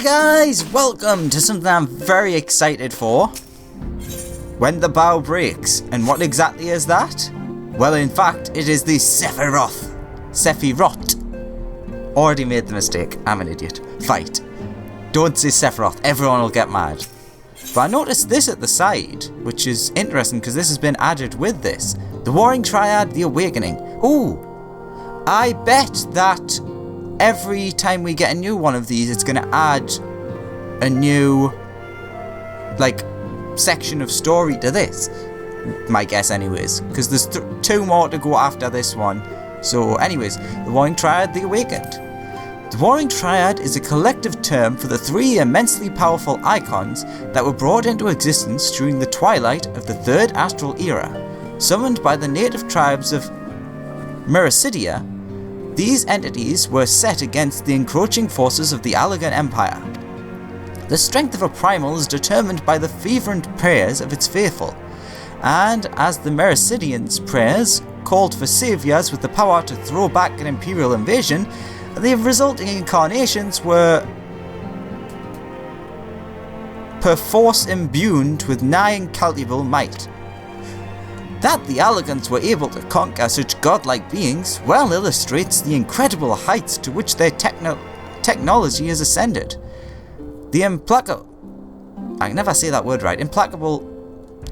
guys, welcome to something I'm very excited for. When the bow breaks. And what exactly is that? Well, in fact, it is the Sephirot. Already made the mistake. I'm an idiot. Fight. Don't say Sephirot, everyone will get mad. But I noticed this at the side, which is interesting because this has been added with this. The Warring Triad, the Awakening. Ooh, I bet that every time we get a new one of these, it's going to add a new, section of story to this. My guess anyways, because there's two more to go after this one. So anyways, the Warring Triad, the Awakened. The Warring Triad is a collective term for the three immensely powerful Eikons that were brought into existence during the twilight of the Third Astral Era. Summoned by the native tribes of Mericidia, these entities were set against the encroaching forces of the Eikon Empire. The strength of a Primal is determined by the fervent prayers of its faithful, and as the Mericidians' prayers called for saviors with the power to throw back an imperial invasion, the resulting incarnations were perforce imbued with nigh incalculable might. That the Eikons were able to conquer such godlike beings well illustrates the incredible heights to which their technology has ascended. The implacable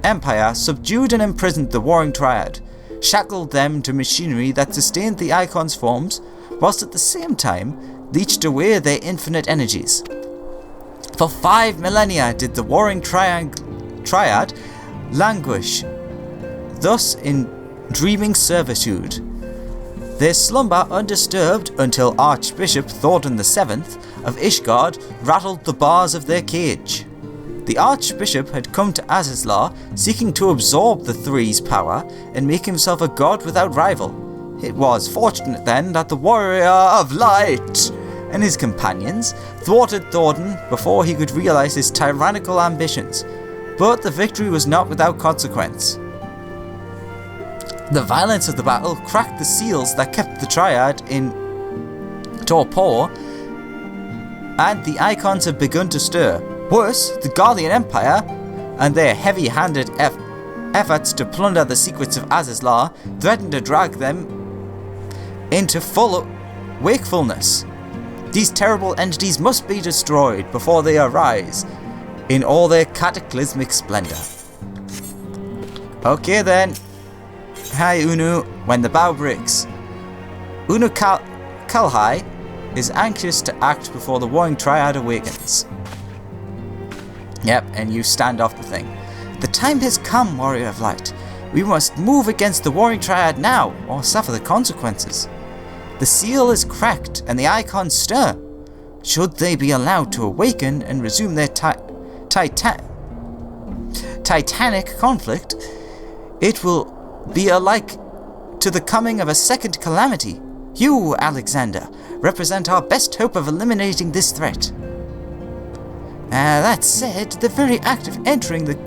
Empire subdued and imprisoned the Warring Triad, shackled them to machinery that sustained the Eikons' forms, whilst at the same time leached away their infinite energies. For 5 millennia did the Warring Triad languish, thus in dreaming servitude. Their slumber undisturbed until Archbishop Thordan VII of Ishgard rattled the bars of their cage. The Archbishop had come to Azizlar seeking to absorb the Three's power and make himself a god without rival. It was fortunate then that the Warrior of Light and his companions thwarted Thordan before he could realize his tyrannical ambitions, but the victory was not without consequence. The violence of the battle cracked the seals that kept the Triad in torpor, and the Eikons have begun to stir. Worse, the Garlean Empire and their heavy-handed efforts to plunder the secrets of Azizlar threaten to drag them into full wakefulness. These terrible entities must be destroyed before they arise in all their cataclysmic splendor. Okay then. Hi Unu, when the bow breaks. Unu Kalhai is anxious to act before the Warring Triad awakens. Yep, and you stand off the thing. The time has come, Warrior of Light. We must move against the Warring Triad now, or suffer the consequences. The seal is cracked, and the Eikons stir. Should they be allowed to awaken and resume their titanic conflict, it will be alike to the coming of a second calamity. You, Alexander, represent our best hope of eliminating this threat. That said, the very act of entering the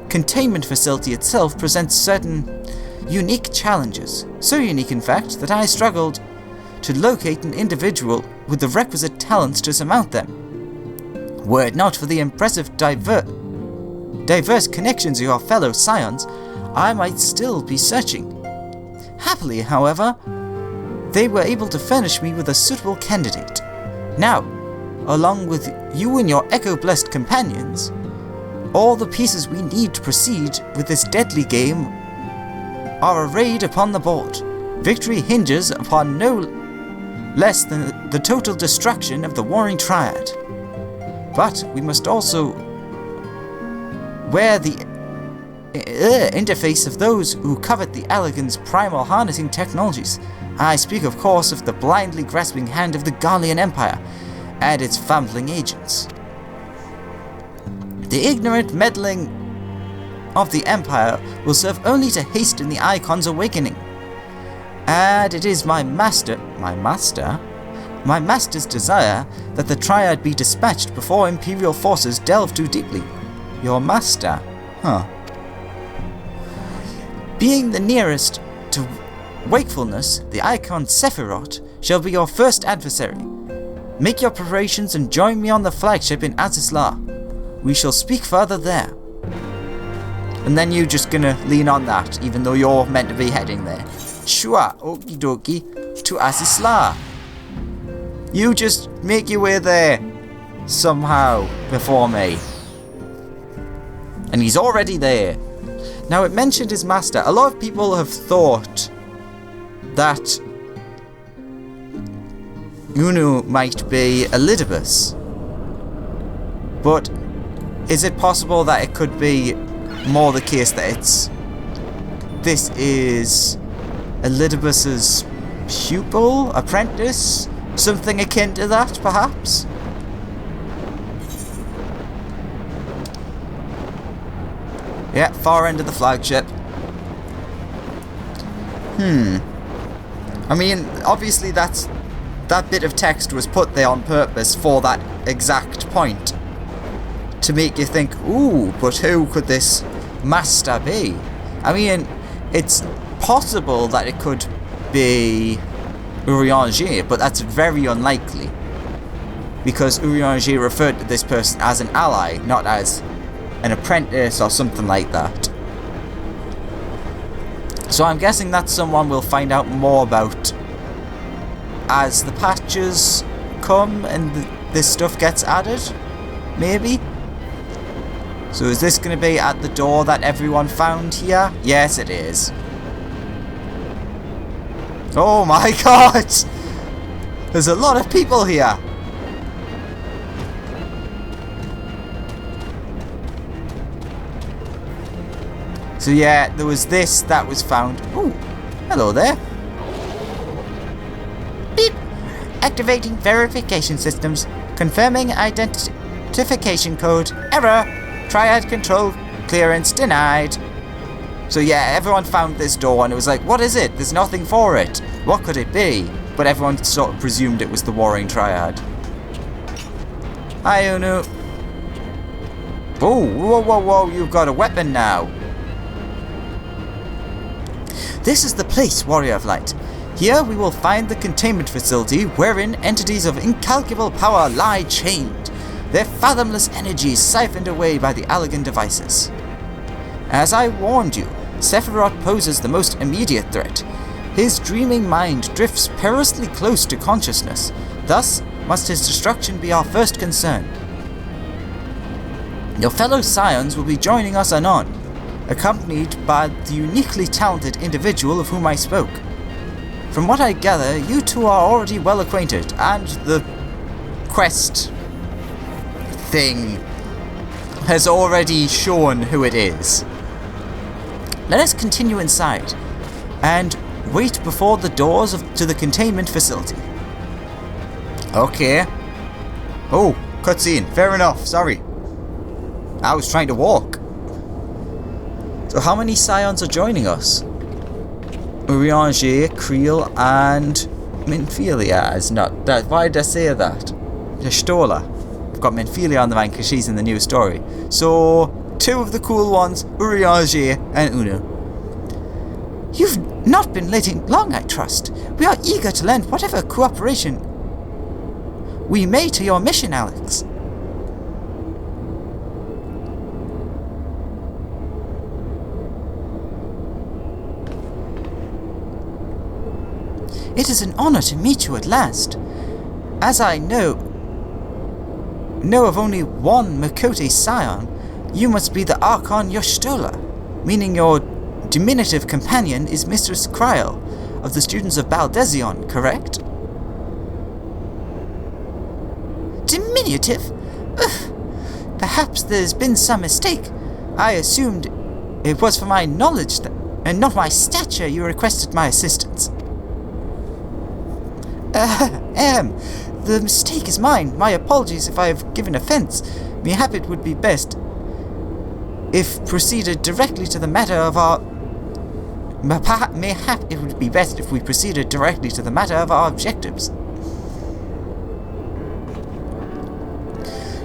containment facility itself presents certain unique challenges. So unique, in fact, that I struggled to locate an individual with the requisite talents to surmount them. Were it not for the impressive diverse connections of your fellow scions, I might still be searching. Happily, however, they were able to furnish me with a suitable candidate. Now, along with you and your echo-blessed companions, all the pieces we need to proceed with this deadly game are arrayed upon the board. Victory hinges upon no less than the total destruction of the Warring Triad. But we must also wear the interface of those who covet the Eikons' primal harnessing technologies. I speak, of course, of the blindly grasping hand of the Garlean Empire and its fumbling agents. The ignorant meddling of the Empire will serve only to hasten the Eikons' awakening. And it is my master's desire that the Triad be dispatched before Imperial forces delve too deeply. Your master? Huh. Being the nearest to wakefulness, the Eikon Sephirot shall be your first adversary. Make your preparations and join me on the flagship in Azisla. We shall speak further there. And then you're just gonna lean on that, even though you're meant to be heading there. Sure, okie dokie, to Azisla. You just make your way there, somehow, before me. And he's already there. Now, it mentioned his master. A lot of people have thought that Unu might be Elidibus. But is it possible that it could be more the case that this is Elidibus's pupil, apprentice, something akin to that, perhaps? Yeah, far end of the flagship. I mean, obviously that bit of text was put there on purpose for that exact point. To make you think, ooh, but who could this master be? I mean, it's possible that it could be Urianger, but that's very unlikely. Because Urianger referred to this person as an ally, not as an apprentice or something like that. So I'm guessing that's someone we'll find out more about as the patches come and this stuff gets added, maybe? So is this going to be at the door that everyone found here? Yes, it is. Oh my god! There's a lot of people here! So yeah, there was this that was found. Ooh, hello there. Beep! Activating verification systems. Confirming identification code. Error! Triad control clearance denied. So yeah, everyone found this door and it was like, what is it? There's nothing for it. What could it be? But everyone sort of presumed it was the Warring Triad. Hi, Unu. Oh, whoa, whoa, whoa, you've got a weapon now. This is the place, Warrior of Light. Here we will find the containment facility wherein entities of incalculable power lie chained, their fathomless energies siphoned away by the Allegan devices. As I warned you, Sephirot poses the most immediate threat. His dreaming mind drifts perilously close to consciousness, thus must his destruction be our first concern. Your fellow scions will be joining us anon, accompanied by the uniquely talented individual of whom I spoke. From what I gather, you two are already well acquainted, and the quest thing has already shown who it is. Let us continue inside, and wait before the doors to the containment facility. Okay. Oh, cutscene. Fair enough, sorry. I was trying to walk. So how many scions are joining us? Urianger, Creel, and Minfilia is not that. Why did I say that? Stola. I've got Minfilia on the mind because she's in the new story. So two of the cool ones, Urianger and Unu. You've not been waiting long, I trust. We are eager to lend whatever cooperation we may to your mission, Alex. It is an honor to meet you at last. As I know of only one Makote scion, you must be the Eikon Yoshtola, meaning your diminutive companion is Mistress Kryl of the students of Baldesion, correct? Diminutive? Ugh. Perhaps there's been some mistake. I assumed it was for my knowledge and not my stature you requested my assistance. The mistake is mine. My apologies if I have given offense. Mayhap it would be best if proceeded directly to the matter of our... Mayhap it would be best if we proceeded directly to the matter of our objectives.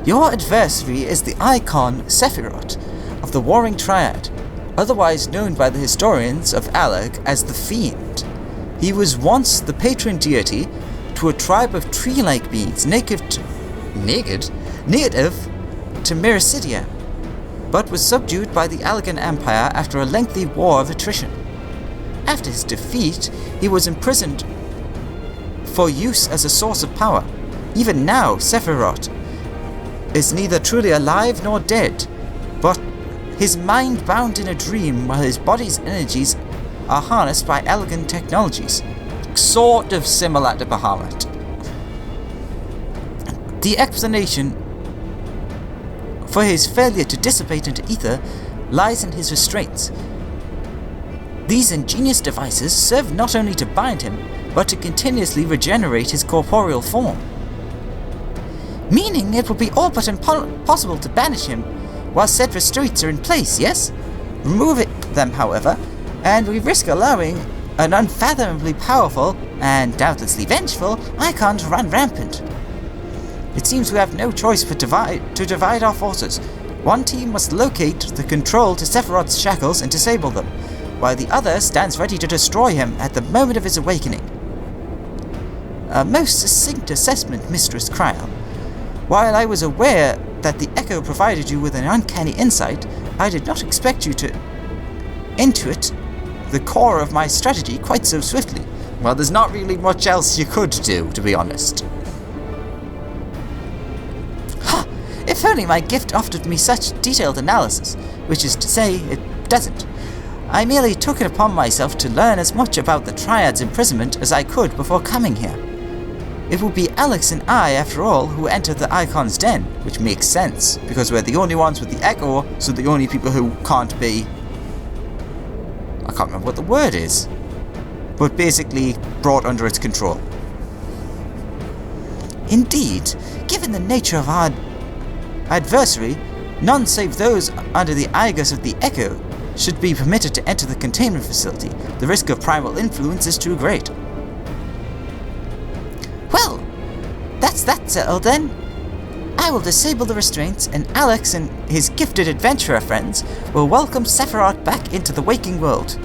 Your adversary is the Eikon Sephirot of the Warring Triad, otherwise known by the historians of Allag as the Fiend. He was once the patron deity to a tribe of tree-like beings native to Myricidia, but was subdued by the Eikon Empire after a lengthy war of attrition. After his defeat, he was imprisoned for use as a source of power. Even now, Sephirot is neither truly alive nor dead, but his mind bound in a dream while his body's energies are harnessed by elegant technologies, sort of similar to Bahamut. The explanation for his failure to dissipate into ether lies in his restraints. These ingenious devices serve not only to bind him, but to continuously regenerate his corporeal form. Meaning it will be all but impossible to banish him while said restraints are in place, yes? Remove them, however, and we risk allowing an unfathomably powerful, and doubtlessly vengeful, Eikon to run rampant. It seems we have no choice but to divide our forces. One team must locate the control to Sephirot's shackles and disable them, while the other stands ready to destroy him at the moment of his awakening. A most succinct assessment, Mistress Cryle. While I was aware that the Echo provided you with an uncanny insight, I did not expect you to intuit the core of my strategy quite so swiftly. Well, there's not really much else you could do, to be honest. Ha! If only my gift offered me such detailed analysis, which is to say, it doesn't. I merely took it upon myself to learn as much about the Triad's imprisonment as I could before coming here. It will be Alex and I, after all, who entered the Eikon's den, which makes sense, because we're the only ones with the Echo, so the only people who can't be... I can't remember what the word is, but basically brought under its control. Indeed, given the nature of our adversary, none save those under the aegis of the Echo should be permitted to enter the containment facility. The risk of primal influence is too great. Well, that's that settled then. I will disable the restraints, and Alex and his gifted adventurer friends will welcome Sephirot back into the waking world.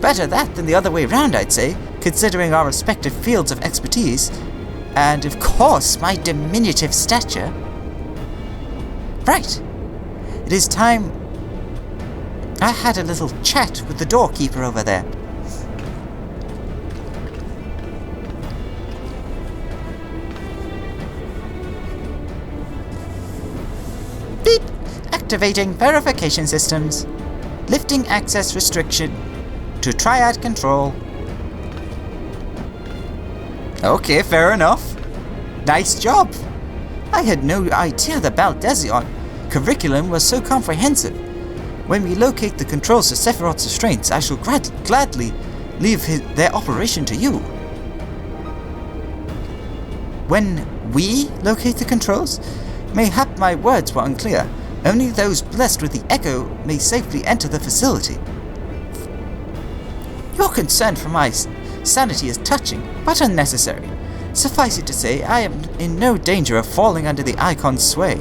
Better that than the other way round, I'd say, considering our respective fields of expertise, and of course my diminutive stature. Right. It is time I had a little chat with the doorkeeper over there. Beep! Activating verification systems. Lifting access restriction to Triad control. Okay, fair enough. Nice job. I had no idea the Baldesion curriculum was so comprehensive. When we locate the controls to Sephirot's restraints, I shall gladly leave their operation to you. When we locate the controls? Mayhap my words were unclear. Only those blessed with the Echo may safely enter the facility. Your concern for my sanity is touching, but unnecessary. Suffice it to say, I am in no danger of falling under the Eikon's sway.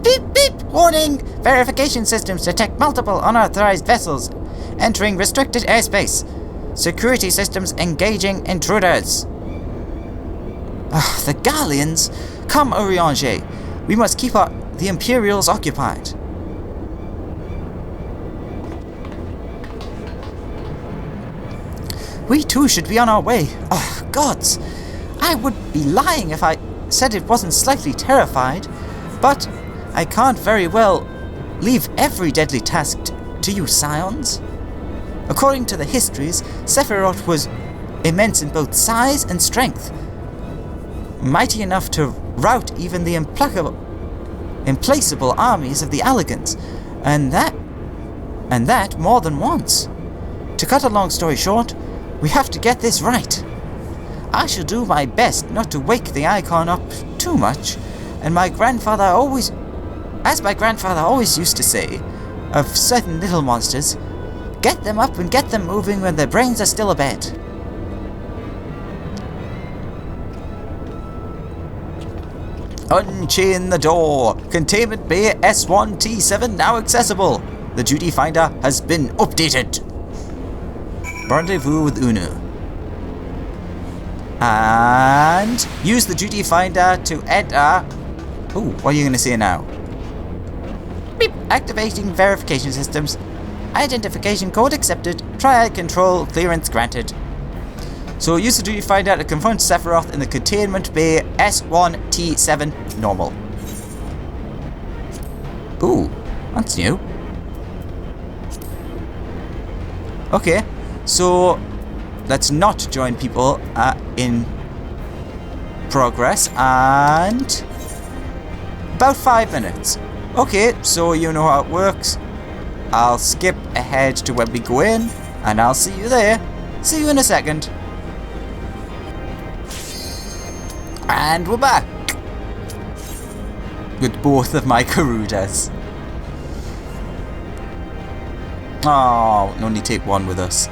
Beep beep! Warning! Verification systems detect multiple unauthorized vessels entering restricted airspace. Security systems engaging intruders. The Galleons! Come, Oriange. We must keep the Imperials occupied. We too should be on our way. Oh, gods! I would be lying if I said it wasn't slightly terrified, but I can't very well leave every deadly task to you scions. According to the histories, Sephirot was immense in both size and strength, mighty enough to rout even the implacable armies of the Elegants, and that more than once. To cut a long story short, we have to get this right. I shall do my best not to wake the Eikon up too much, and my grandfather always used to say of certain little monsters, get them up and get them moving when their brains are still abed. Unchain the door. Containment Bay S1T7 now accessible. The duty finder has been updated. Rendezvous with Uno. And use the duty finder to enter. Ooh, what are you going to say now? Beep. Activating verification systems. Identification code accepted. Triad control clearance granted. So use the duty finder to confront Sephirot in the containment bay S1T7 normal. Ooh, that's new. Okay, so let's not join people in progress, and about 5 minutes. Okay, so you know how it works. I'll skip ahead to when we go in, and I'll see you there. See you in a second. And we're back with both of my Garudas. Oh, can only take one with us.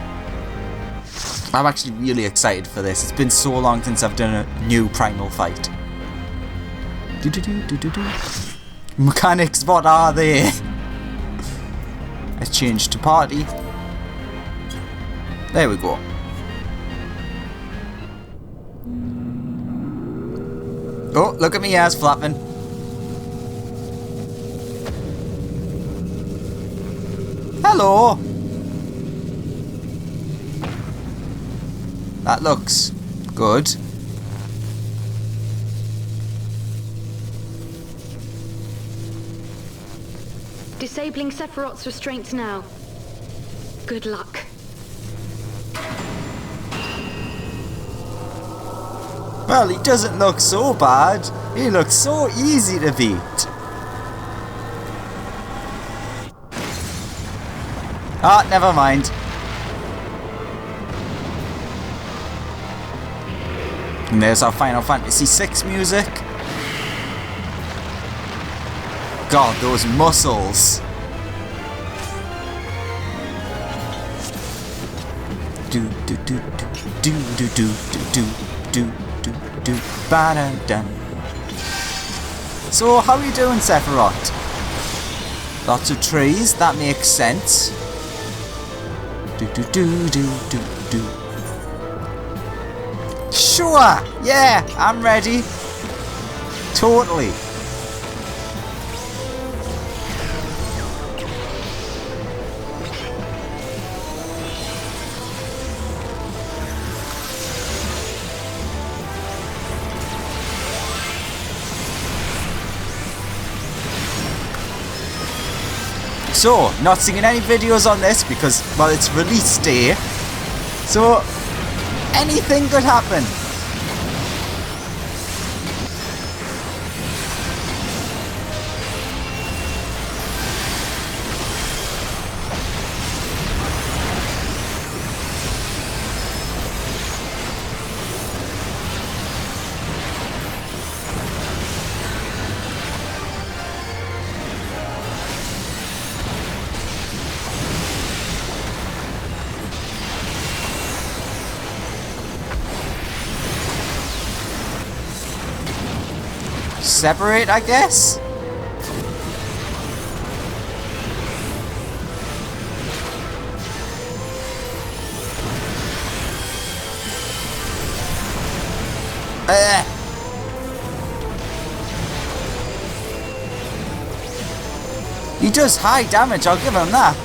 I'm actually really excited for this. It's been so long since I've done a new Primal fight. Mechanics, what are they? Let's change to party. There we go. Oh, look at me ass flapping. Hello. That looks good. Disabling Sephirot's restraints now. Good luck. Well, he doesn't look so bad. He looks so easy to beat. Ah, never mind. And there's our Final Fantasy VI music. God, those muscles. Do do do do do do do do do do ba-da-dum. So, how are you doing, Sephirot? Lots of trees, that makes sense. Do do do do do do. Sure! Yeah, I'm ready. Totally. So, not seeing any videos on this because, well, it's release day. So, anything could happen. Separate, I guess? He does high damage, I'll give him that.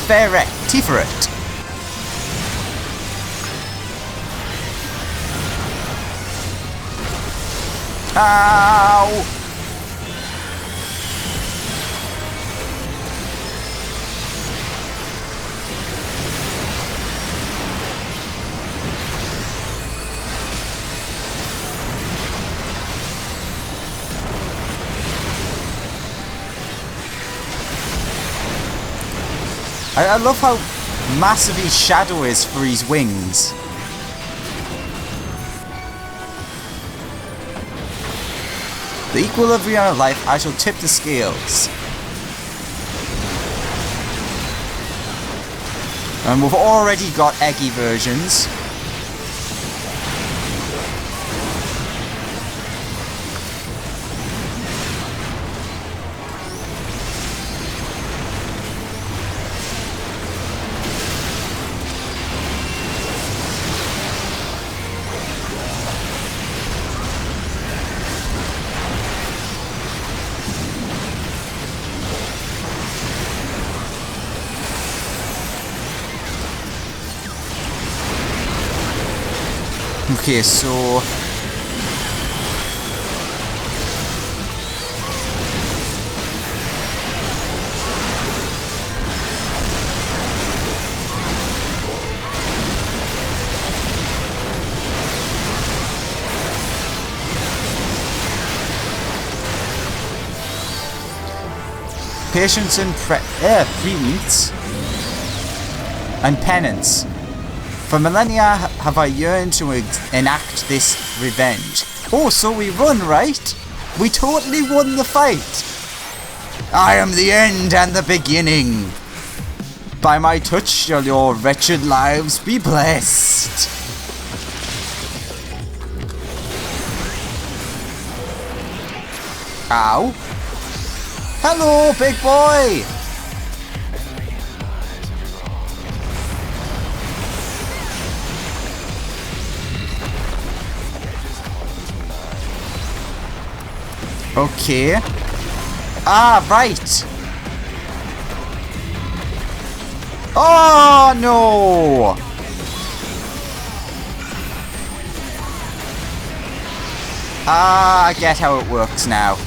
Sephirot. Ow! I love how massive his shadow is for his wings. The equilibrium of life, I shall tip the scales. And we've already got eggy versions. Okay, so... Patience and penance and penance. For millennia have I yearned to enact this revenge. Oh, so we won, right? We totally won the fight. I am the end and the beginning. By my touch shall your wretched lives be blessed. Ow. Hello, big boy! Okay. Ah, right! Oh, no! Ah, I get how it works now.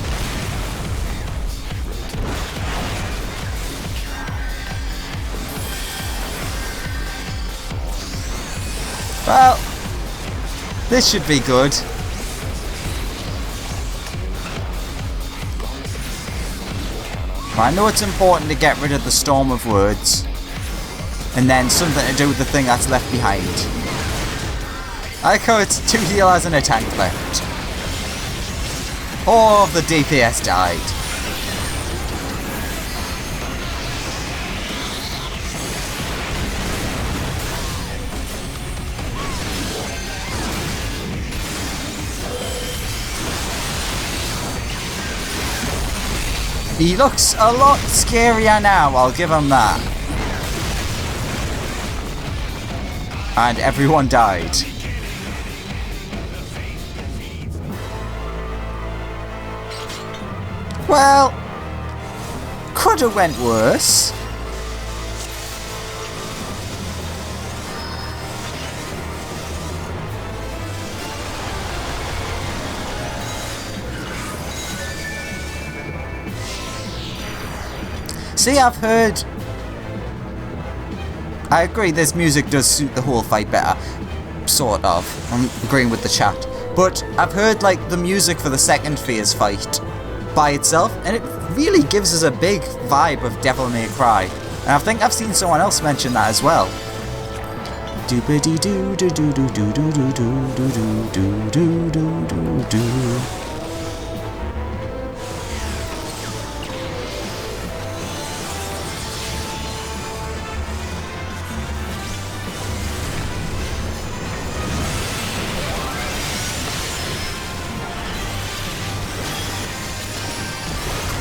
Well, this should be good. I know it's important to get rid of the storm of words, and then something to do with the thing that's left behind. I like how it's 2 healers and a tank left. All of the DPS died. He looks a lot scarier now, I'll give him that. And everyone died. Well, could have went worse. See, I've heard... I agree, this music does suit the whole fight better. Sort of. I'm agreeing with the chat. But I've heard, like, the music for the second phase fight by itself, and it really gives us a big vibe of Devil May Cry. And I think I've seen someone else mention that as well.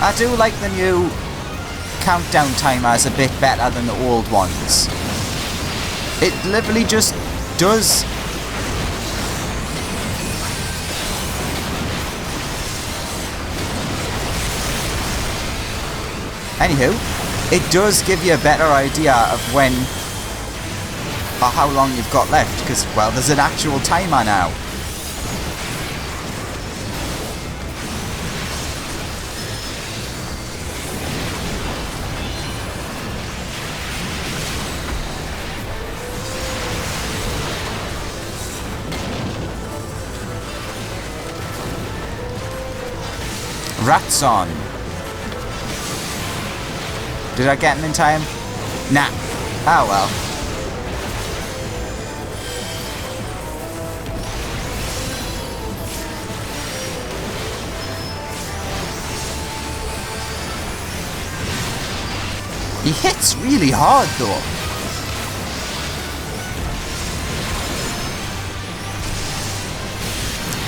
I do like the new countdown timers a bit better than the old ones. It literally just does... Anywho, it does give you a better idea of when or how long you've got left, because, well, there's an actual timer now. Rats on. Did I get him in time? Nah. Oh well. He hits really hard though.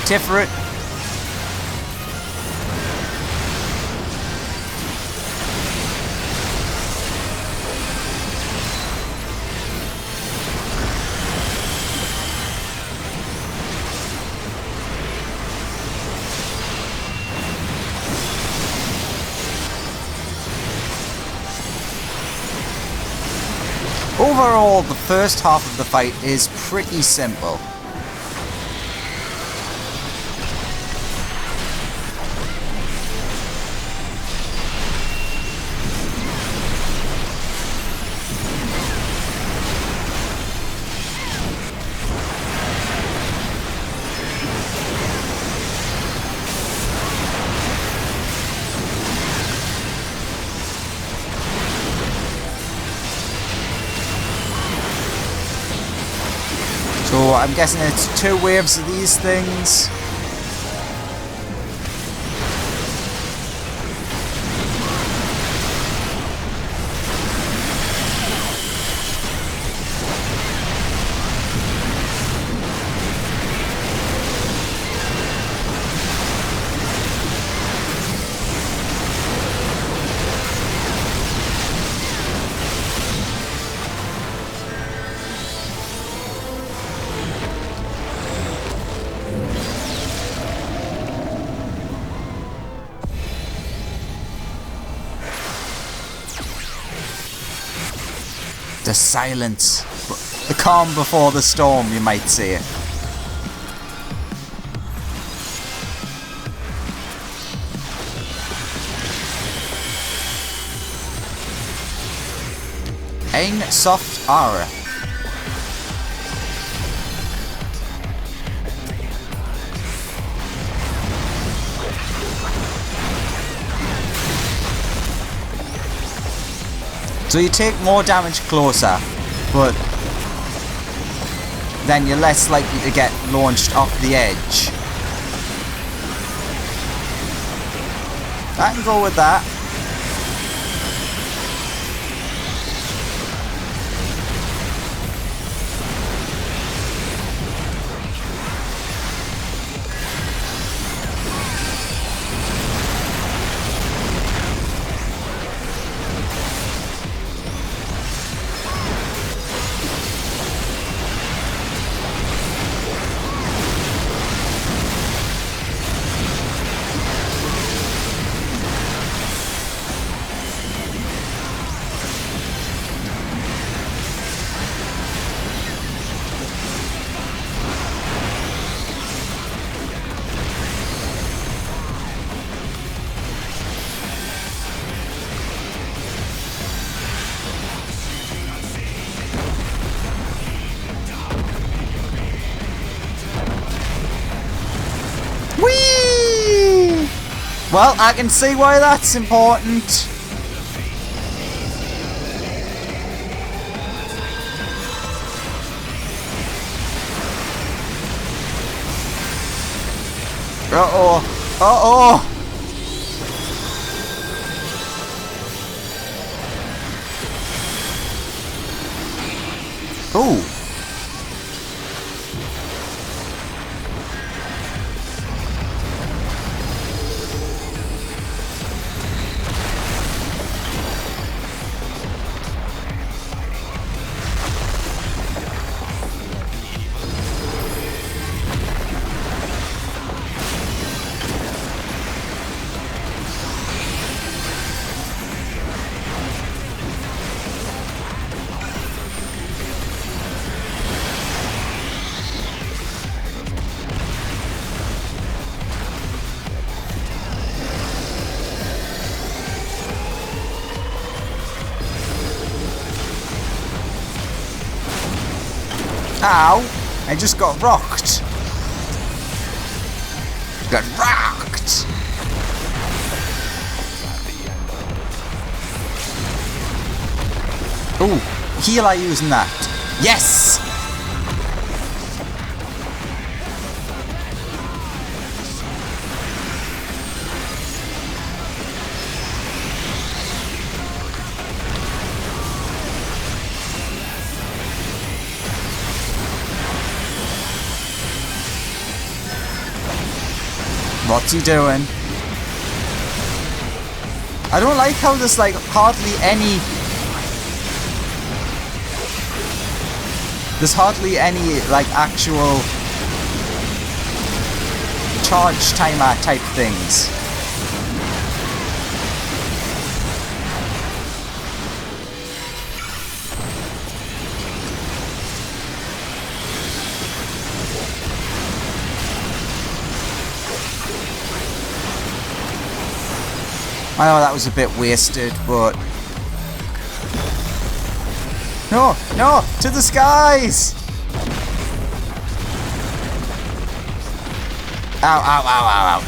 Sephirot. Overall, the first half of the fight is pretty simple. I'm guessing it's 2 waves of these things. The silence. The calm before the storm, you might say. Ein soft aura. So you take more damage closer, but then you're less likely to get launched off the edge. I can go with that. Whee! Well, I can see why that's important. Uh-oh. Uh-oh. Ooh. Ow! I just got rocked. Got rocked! Ooh, heal I using that? Yes! What's he doing? I don't like how there's like hardly any like actual charge timer type things. I know that was a bit wasted, but... No! No! To the skies! Ow, ow, ow, ow,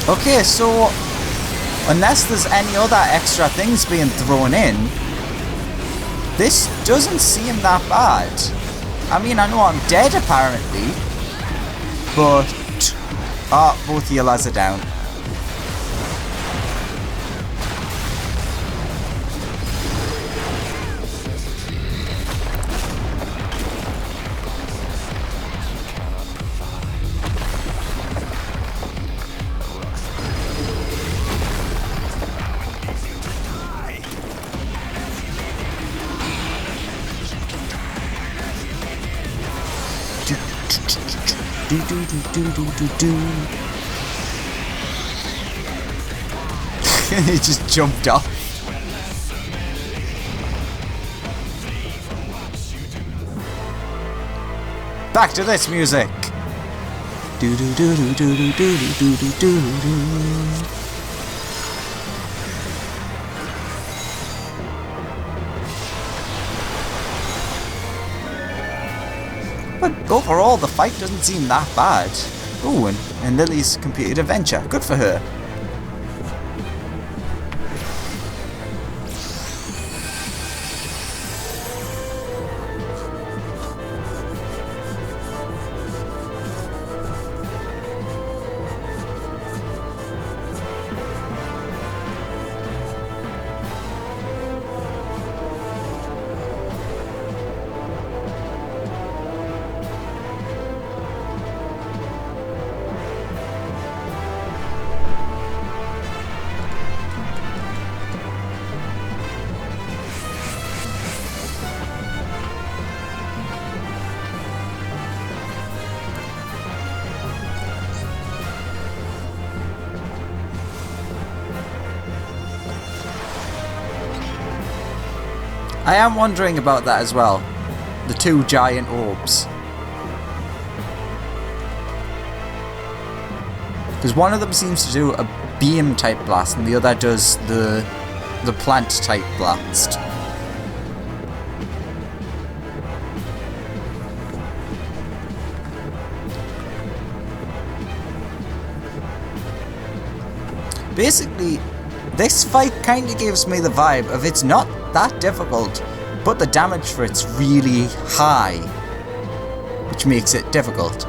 ow. Okay, so... Unless there's any other extra things being thrown in, this doesn't seem that bad. I mean, I know I'm dead apparently, but... oh, both your lads are down. He just jumped off. Back to this music. Do do do do do do do do do do do. But overall, the fight doesn't seem that bad. Ooh, and Lily's completed adventure. Good for her. I am wondering about that as well. The two giant orbs. Because one of them seems to do a beam type blast and the other does the plant type blast. Basically, this fight kind of gives me the vibe of it's not that difficult, but the damage for it's really high, which makes it difficult.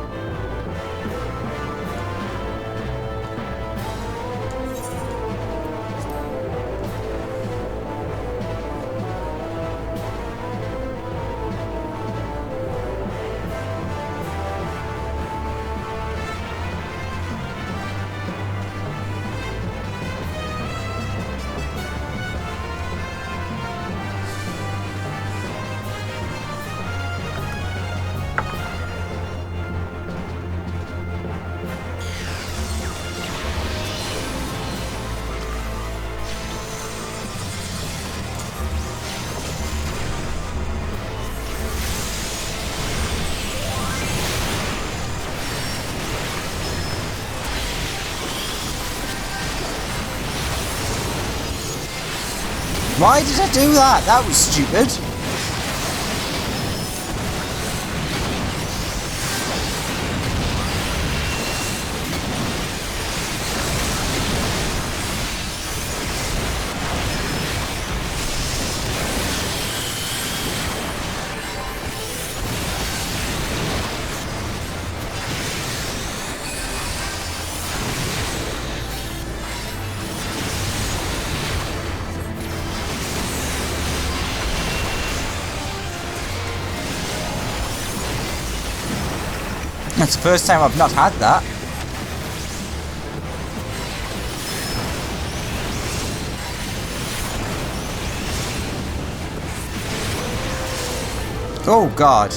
Why did I do that? That was stupid. That's the first time I've not had that. Oh God.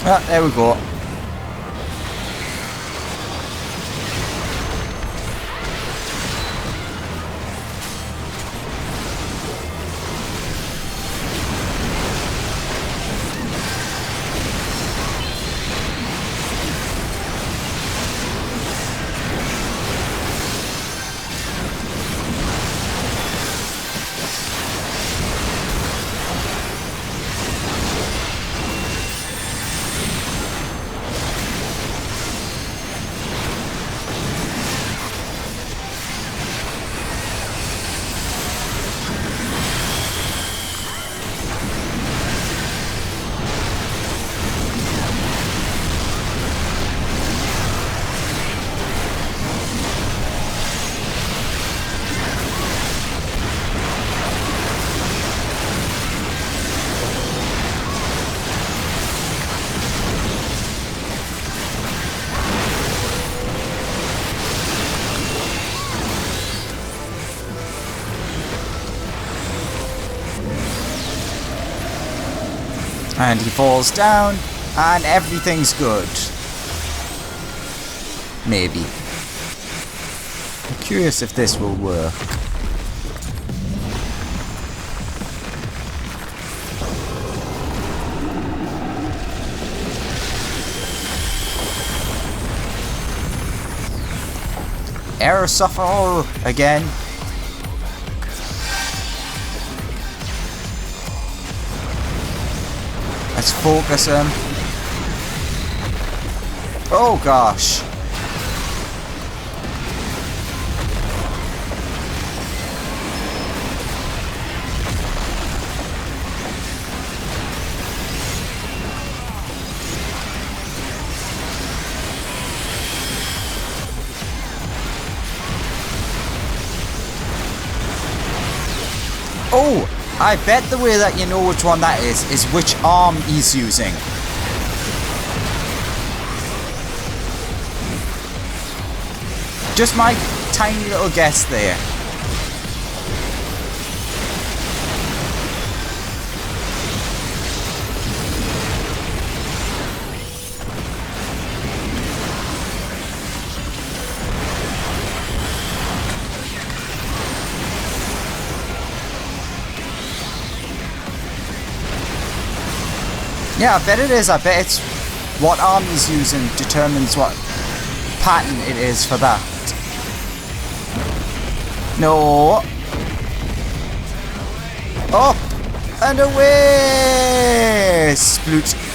Ah, there we go. And he falls down, and everything's good. Maybe. I'm curious if this will work. Error Sephirot again. Let's focus him. Oh gosh. Oh! I bet the way that you know which one that is which arm he's using. Just my tiny little guess there. Yeah, I bet it is. I bet it's what arm he's using determines what pattern it is for that. No. Up and away! Sploot.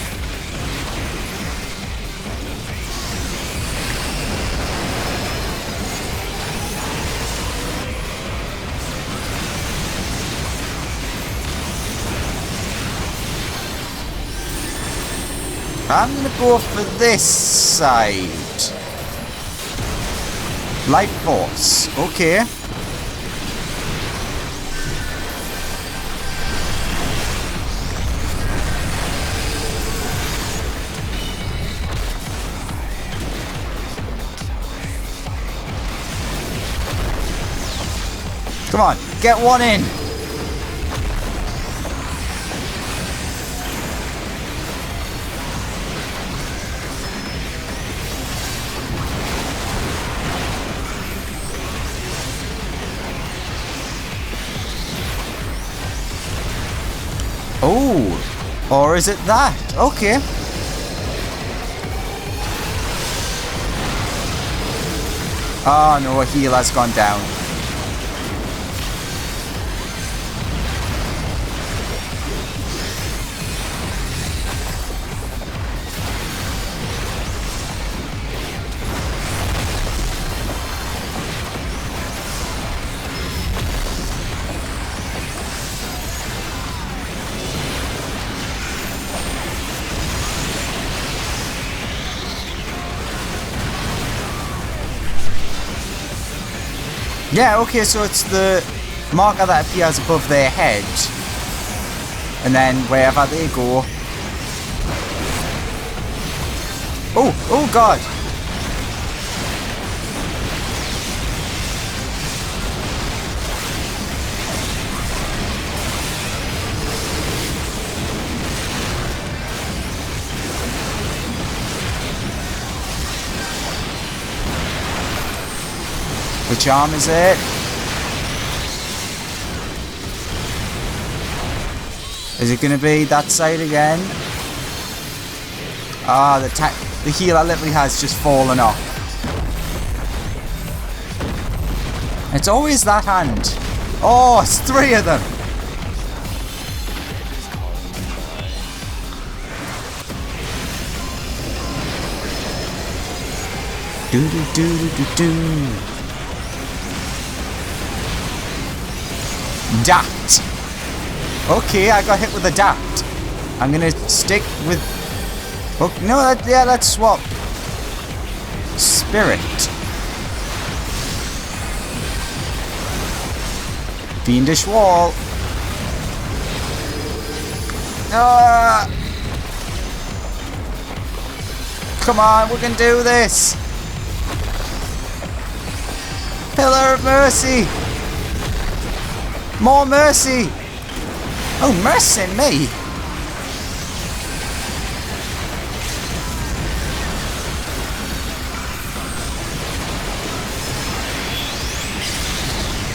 I'm gonna go for this side. Light force. Okay. Come on, get one in. Oh, or is it that? Okay. Oh no, a heal has gone down. Yeah, okay, so it's the marker that appears above their head. And then wherever they go. Oh god. Which arm is it? Is it going to be that side again? Ah, the healer literally has just fallen off. It's always that hand. Oh, it's 3 of them. Do do do do do do. Dapt. Okay, I got hit with a dapt. I'm gonna stick with. Oh no, let's swap. Spirit. Fiendish wall. Come on, we can do this. Pillar of mercy. More mercy. Oh, mercy me.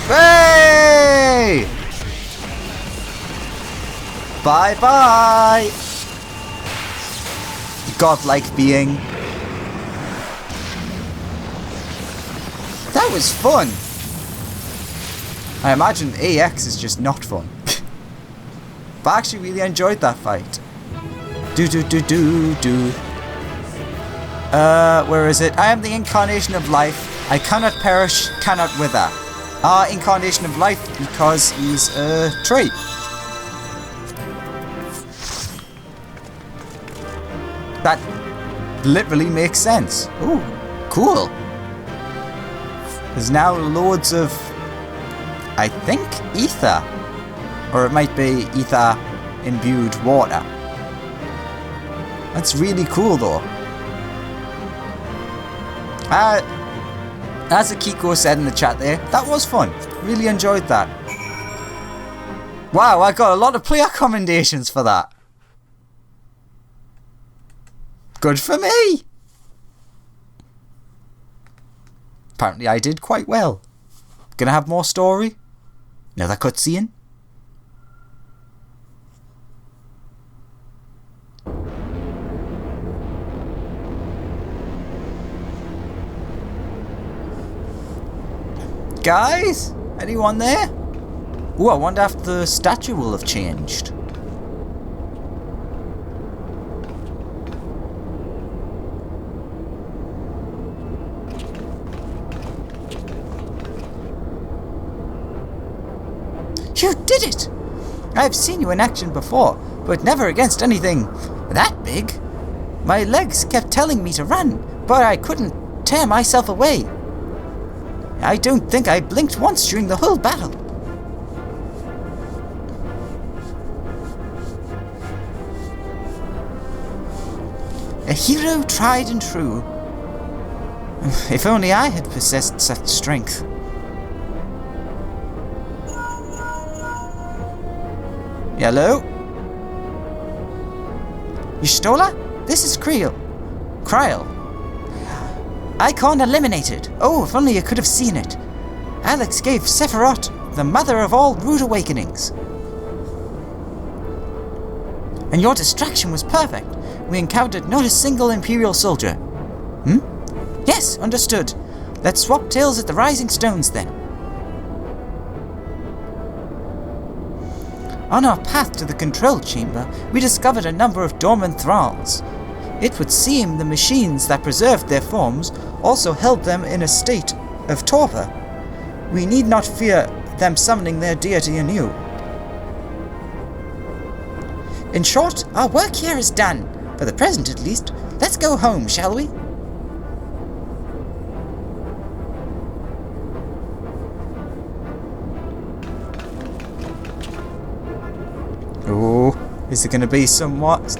Hey! Bye-bye! Godlike being. That was fun! I imagine AX is just not fun. But I actually really enjoyed that fight. Where is it? I am the incarnation of life. I cannot perish, cannot wither. Incarnation of life because he's a trait. That literally makes sense. Ooh, cool. There's now loads of, I think, ether. Or it might be ether imbued water. That's really cool though. As Akiko said in the chat there, that was fun. Really enjoyed that. Wow, I got a lot of player commendations for that. Good for me. Apparently I did quite well. Gonna have more story? Another cutscene? Guys? Anyone there? Ooh, I wonder if the statue will have changed. You did it! I've seen you in action before, but never against anything that big. My legs kept telling me to run, but I couldn't tear myself away. I don't think I blinked once during the whole battle. A hero tried and true. If only I had possessed such strength. Hello? Y'shtola? This is Creel. Kryl. Eikon eliminated. Oh, if only you could have seen it. Alex gave Sephirot the mother of all rude awakenings. And your distraction was perfect. We encountered not a single Imperial soldier. Yes, understood. Let's swap tails at the Rising Stones then. On our path to the control chamber, we discovered a number of dormant thralls. It would seem the machines that preserved their forms also held them in a state of torpor. We need not fear them summoning their deity anew. In short, our work here is done. For the present at least. Let's go home, shall we? Oh, is it going to be somewhat...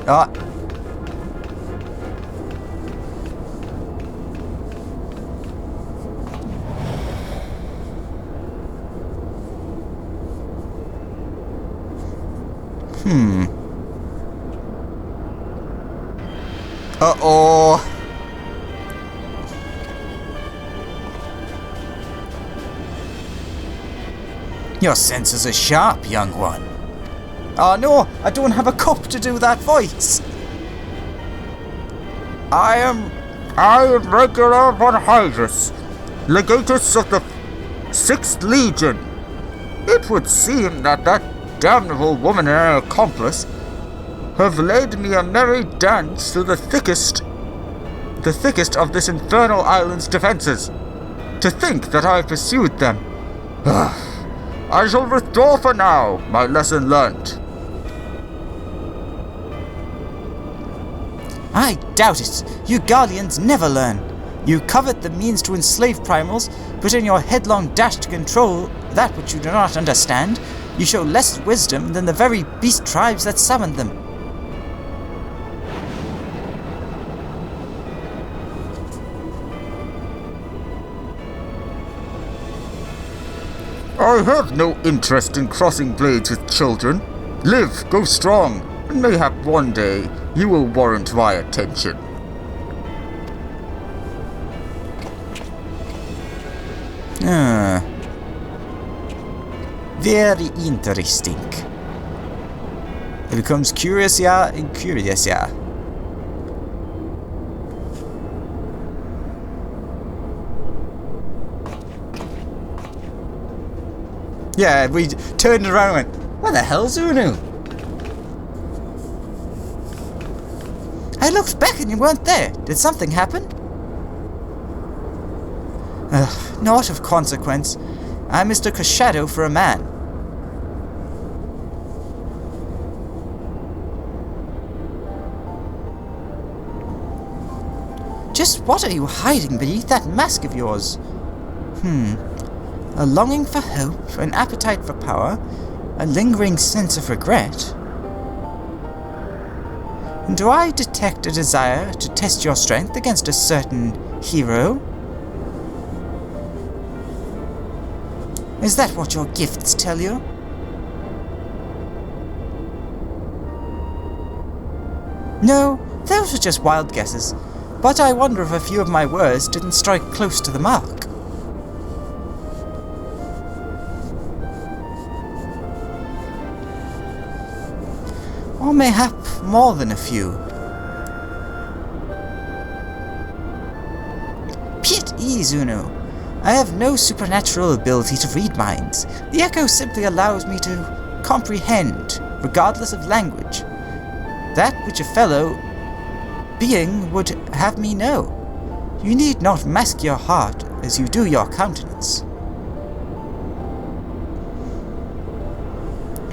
Uh-oh. Your senses are sharp, young one. Oh no, I don't have a cup to do that voice. I am Regular von Hydrus, legatus of the 6th Legion. It would seem that damnable woman and her accomplice have led me a merry dance through the thickest of this infernal island's defences. To think that I pursued them. I shall withdraw for now, my lesson learnt. I doubt it. You Guardians never learn. You covet the means to enslave primals, but in your headlong dash to control that which you do not understand, you show less wisdom than the very beast tribes that summoned them. I have no interest in crossing blades with children. Live, go strong, and mayhap one day you will warrant my attention. Very interesting. It becomes curious, yeah, and curious, yeah. Yeah, we turned around and went, where the hell's Unu? I looked back and you weren't there. Did something happen? Not of consequence. I mistook a shadow for a man. Just what are you hiding beneath that mask of yours? A longing for hope, an appetite for power, a lingering sense of regret. Do I detect a desire to test your strength against a certain hero? Is that what your gifts tell you? No, those were just wild guesses, but I wonder if a few of my words didn't strike close to the mark. Or mayhap more than a few. Be at ease, Uno. I have no supernatural ability to read minds. The echo simply allows me to comprehend, regardless of language, that which a fellow being would have me know. You need not mask your heart as you do your countenance.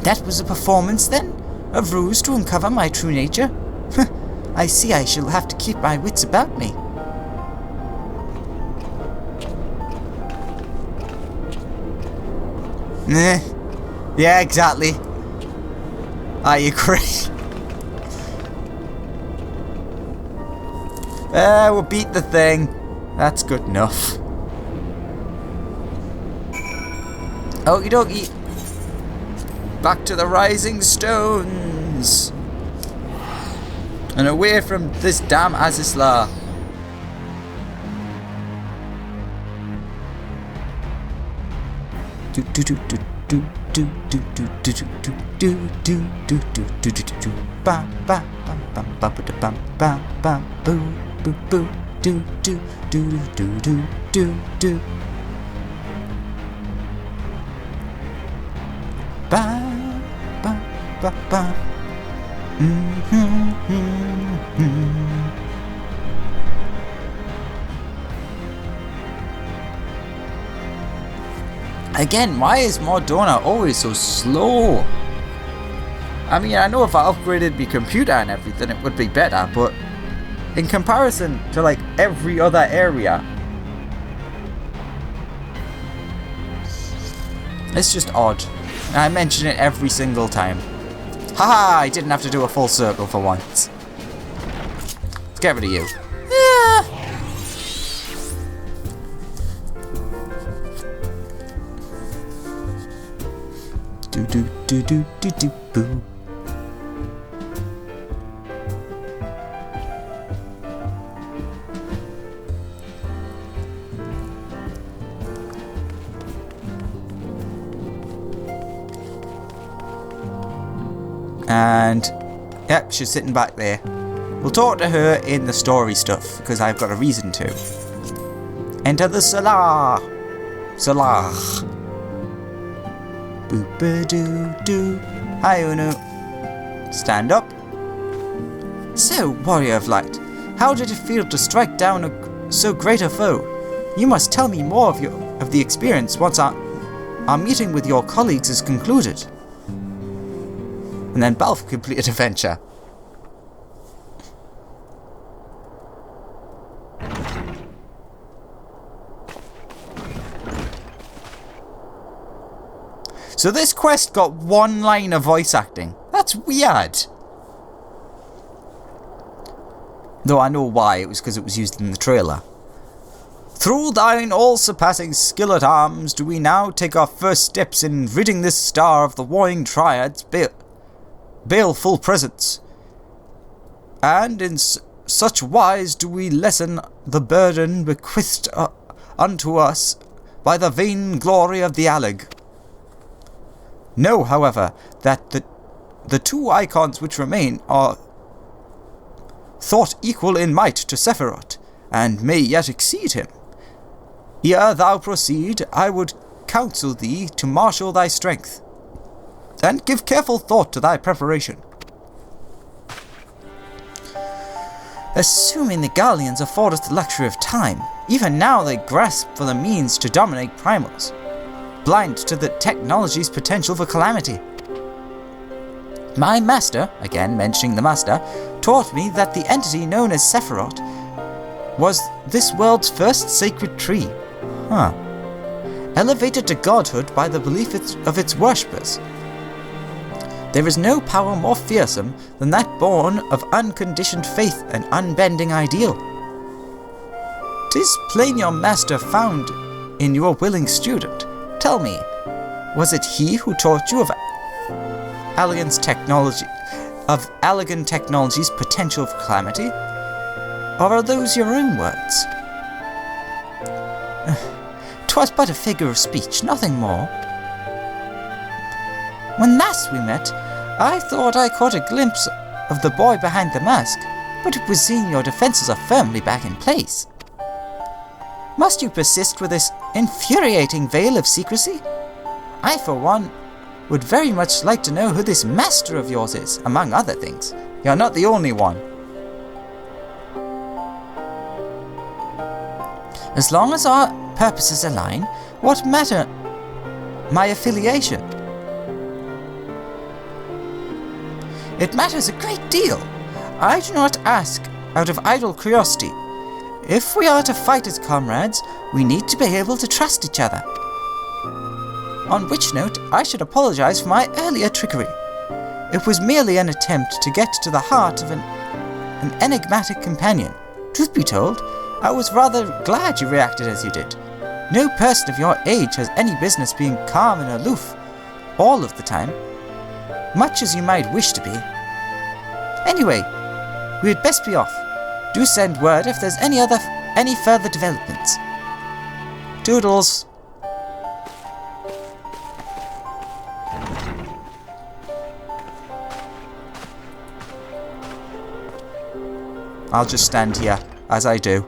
That was a performance, then? A ruse to uncover my true nature? I see I shall have to keep my wits about me. Yeah, exactly. I agree. We'll beat the thing. That's good enough. Okie dokie. Back to the rising stones. And away from this damn Azisla. Again, why is Mordona always so slow? I mean, I know if I upgraded my computer and everything, it would be better, but in comparison to like every other area, it's just odd. And I mention it every single time. Haha, I didn't have to do a full circle for once. Let's get rid of you. Boo. And, yep, she's sitting back there. We'll talk to her in the story stuff, because I've got a reason to. Enter the Salah. Salah. Boop-a-doo-doo. Hi, Unu. Stand up. So, Warrior of Light, how did it feel to strike down so great a foe? You must tell me more of the experience once our meeting with your colleagues is concluded. And then Bough completed adventure. So this quest got one line of voice acting. That's weird. Though I know why, it was because it was used in the trailer. Through thine all-surpassing skill at arms, do we now take our first steps in ridding this star of the warring Triad's baleful presence. And in such wise do we lessen the burden bequeathed unto us by the vain glory of the Alleg. Know, however, that the two Eikons which remain are thought equal in might to Sephirot, and may yet exceed him. Ere thou proceed, I would counsel thee to marshal thy strength, and give careful thought to thy preparation. Assuming the Gallians afford us the luxury of time, even now they grasp for the means to dominate primals, blind to the technology's potential for calamity. My master, again mentioning the master, taught me that the entity known as Sephirot was this world's first sacred tree. Elevated to godhood by the belief of its worshippers. There is no power more fearsome than that born of unconditioned faith and unbending ideal. 'Tis plain your master found in your willing student. Tell me, was it he who taught you of elegant technology's potential for calamity? Or are those your own words? 'Twas but a figure of speech, nothing more. When last we met, I thought I caught a glimpse of the boy behind the mask, but it was seen your defenses are firmly back in place. Must you persist with this infuriating veil of secrecy? I, for one, would very much like to know who this master of yours is, among other things. You're not the only one. As long as our purposes align, what matter my affiliation? It matters a great deal. I do not ask out of idle curiosity. If we are to fight as comrades, we need to be able to trust each other. On which note, I should apologize for my earlier trickery. It was merely an attempt to get to the heart of an enigmatic companion. Truth be told, I was rather glad you reacted as you did. No person of your age has any business being calm and aloof all of the time, much as you might wish to be. Anyway, we had best be off. Do send word if there's any further developments. Toodles. I'll just stand here, as I do.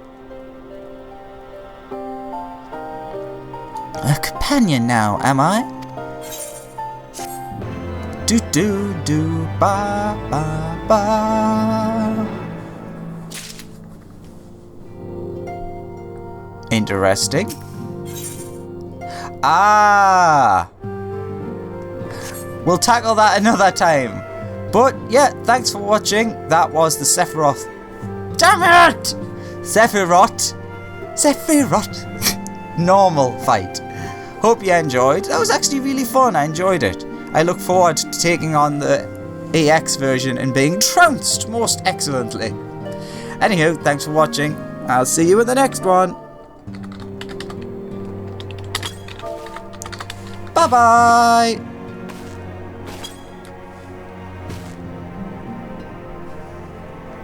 A companion now, am I? Do do do ba ba ba. Interesting. We'll tackle that another time. But yeah, thanks for watching. That was the Sephiroth. Damn it! Sephirot. Normal fight. Hope you enjoyed. That was actually really fun. I enjoyed it. I look forward to taking on the AX version and being trounced most excellently. Anywho, thanks for watching. I'll see you in the next one. Bye bye.